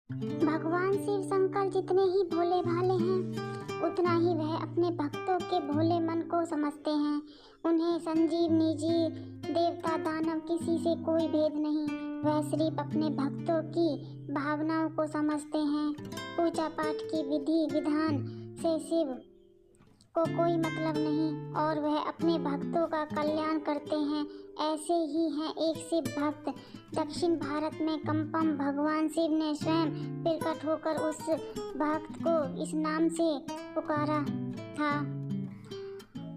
भगवान शिव शंकर जितने ही भोले भाले हैं, उतना ही वह अपने भक्तों के भोले मन को समझते हैं। उन्हें संजीवनी जी, देवता, दानव किसी से कोई भेद नहीं। वह सिर्फ अपने भक्तों की भावनाओं को समझते हैं। पूजा पाठ की विधि विधान से शिव को कोई मतलब नहीं और वह अपने भक्तों का कल्याण करते हैं। ऐसे ही हैं एक शिव भक्त। दक्षिण भारत में कंपम भगवान शिव ने स्वयं प्रकट होकर उस भक्त को इस नाम से पुकारा था।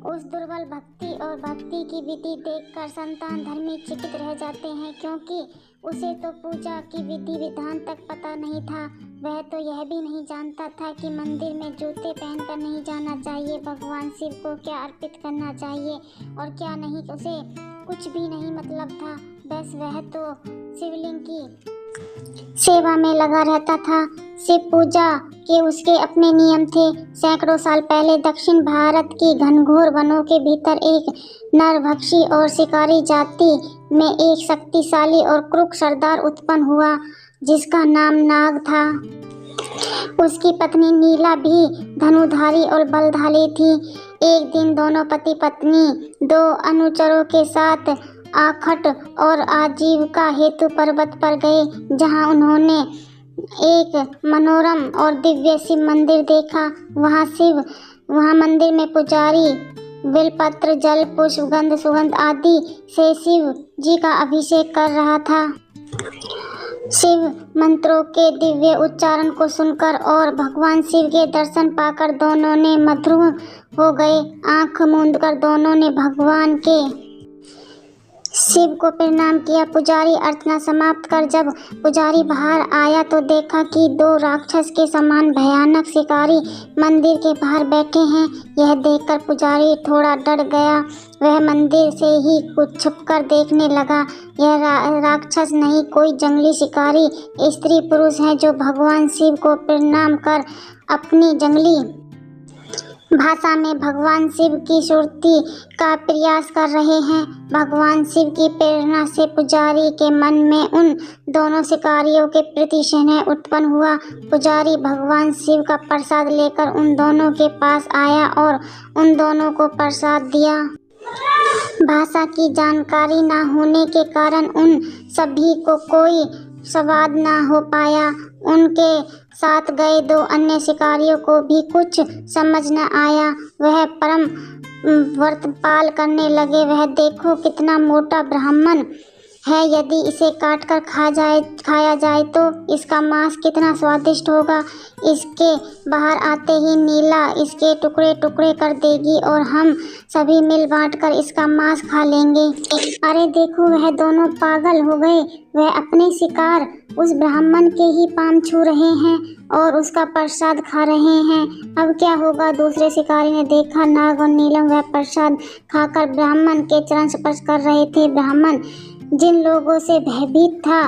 उस दुर्बल भक्ति और भक्ति की विधि देखकर संतान धर्मी चकित रह जाते हैं, क्योंकि उसे तो पूजा की विधि विधान तक पता नहीं था। वह तो यह भी नहीं जानता था कि मंदिर में जूते पहनकर नहीं जाना चाहिए, भगवान शिव को क्या अर्पित करना चाहिए और क्या नहीं, उसे कुछ भी नहीं मतलब था। बस वह तो शिवलिंग की सेवा में लगा रहता था। शिव पूजा के उसके अपने नियम थे। सैकड़ों साल पहले दक्षिण भारत की घनघोर वनों के भीतर एक नरभक्षी और शिकारी जाति में एक शक्तिशाली और क्रूर सरदार उत्पन्न हुआ, जिसका नाम नाग था। उसकी पत्नी नीला भी धनुधारी और बलशाली थी। एक दिन दोनों पति पत्नी दो अनुचरों के साथ आखट और आजीविका हेतु पर्वत पर गए, जहां उन्होंने एक मनोरम और दिव्य शिव मंदिर देखा। वहां मंदिर में पुजारी बेलपत्र, जल, पुष्प, गंध, सुगंध आदि से शिव जी का अभिषेक कर रहा था। शिव मंत्रों के दिव्य उच्चारण को सुनकर और भगवान शिव के दर्शन पाकर दोनों ने मधुर हो गए। आंख मूंदकर दोनों ने भगवान के शिव को प्रणाम किया। पुजारी अर्चना समाप्त कर जब पुजारी बाहर आया तो देखा कि दो राक्षस के समान भयानक शिकारी मंदिर के बाहर बैठे हैं। यह देखकर पुजारी थोड़ा डर गया। वह मंदिर से ही कुछ छुपकर देखने लगा। यह राक्षस नहीं, कोई जंगली शिकारी स्त्री पुरुष हैं जो भगवान शिव को प्रणाम कर अपनी जंगली भाषा में भगवान शिव की स्तुति का प्रयास कर रहे हैं। भगवान शिव की प्रेरणा से पुजारी के मन में उन दोनों शिकारियों के प्रति स्नेह उत्पन्न हुआ। पुजारी भगवान शिव का प्रसाद लेकर उन दोनों के पास आया और उन दोनों को प्रसाद दिया। भाषा की जानकारी न होने के कारण उन सभी को कोई स्वाद न हो पाया। उनके साथ गए दो अन्य शिकारियों को भी कुछ समझ न आया। वह परम व्रतपाल करने लगे। वह देखो कितना मोटा ब्राह्मण है, यदि इसे काटकर खाया जाए तो इसका मांस कितना स्वादिष्ट होगा। इसके बाहर आते ही नीला इसके टुकड़े टुकड़े कर देगी और हम सभी मिल बांटकर इसका मांस खा लेंगे। अरे देखो, वह दोनों पागल हो गए। वह अपने शिकार उस ब्राह्मण के ही पांव छू रहे हैं और उसका प्रसाद खा रहे हैं। अब क्या होगा? दूसरे शिकारी ने देखा नाग और नीलम वह प्रसाद खाकर ब्राह्मण के चरण स्पर्श कर रहे थे। ब्राह्मण जिन लोगों से भयभीत था,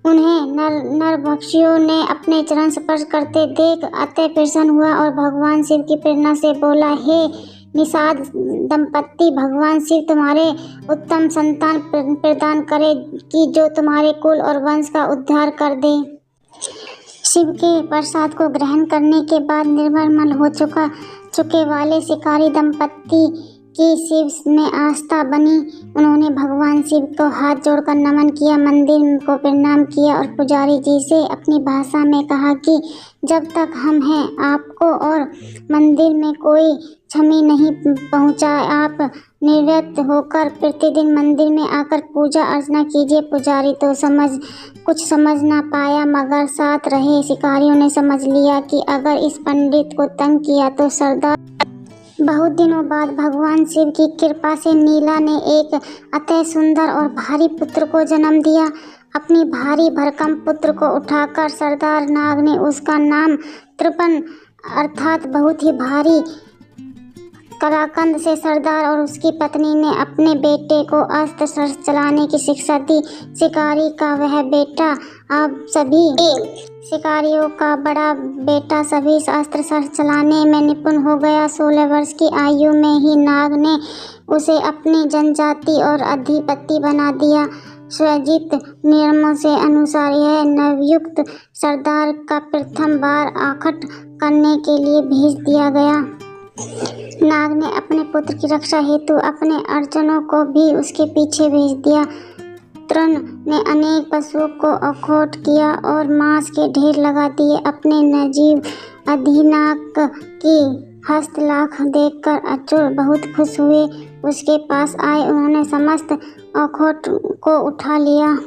उन्हें नरभक्षियों ने अपने चरण स्पर्श करते देख अति प्रसन्न हुआ और भगवान शिव की प्रेरणा से बोला, हे निषाद दंपत्ति, भगवान शिव तुम्हारे उत्तम संतान प्रदान करे कि जो तुम्हारे कुल और वंश का उद्धार कर दे। शिव के प्रसाद को ग्रहण करने के बाद निर्मल हो चुके वाले शिकारी दंपत्ति की शिव में आस्था बनी। उन्होंने भगवान शिव को हाथ जोड़कर नमन किया, मंदिर को प्रणाम किया और पुजारी जी से अपनी भाषा में कहा कि जब तक हम हैं आपको और मंदिर में कोई क्षति नहीं पहुंचा, आप निवृत्त होकर प्रतिदिन मंदिर में आकर पूजा अर्चना कीजिए। पुजारी तो कुछ समझ ना पाया, मगर साथ रहे शिकारियों ने समझ लिया कि अगर इस पंडित को तंग किया तो सरदार। बहुत दिनों बाद भगवान शिव की कृपा से नीला ने एक अति सुंदर और भारी पुत्र को जन्म दिया। अपनी भारी भरकम पुत्र को उठाकर सरदार नाग ने उसका नाम तृपन अर्थात बहुत ही भारी कराकंद से सरदार और उसकी पत्नी ने अपने बेटे को अस्त्र शस्त्र चलाने की शिक्षा दी। शिकारी का वह बेटा अब सभी शिकारियों का बड़ा बेटा सभी अस्त्र शस्त्र चलाने में निपुण हो गया। 16 वर्ष की आयु में ही नाग ने उसे अपनी जनजाति और अधिपति बना दिया। स्वजित नियमों से अनुसार यह नवयुक्त सरदार का प्रथम बार आखट करने के लिए भेज दिया गया। नाग ने अपने पुत्र की रक्षा हेतु अपने अर्चनों को भी उसके पीछे भेज दिया। तृण ने अनेक पशुओं को अखोट किया और मांस के ढेर लगा दिए। अपने नजीब अधिनायक की हस्तलाख देखकर अचूर बहुत खुश हुए। उसके पास आए, उन्होंने समस्त अखोट को उठा लिया।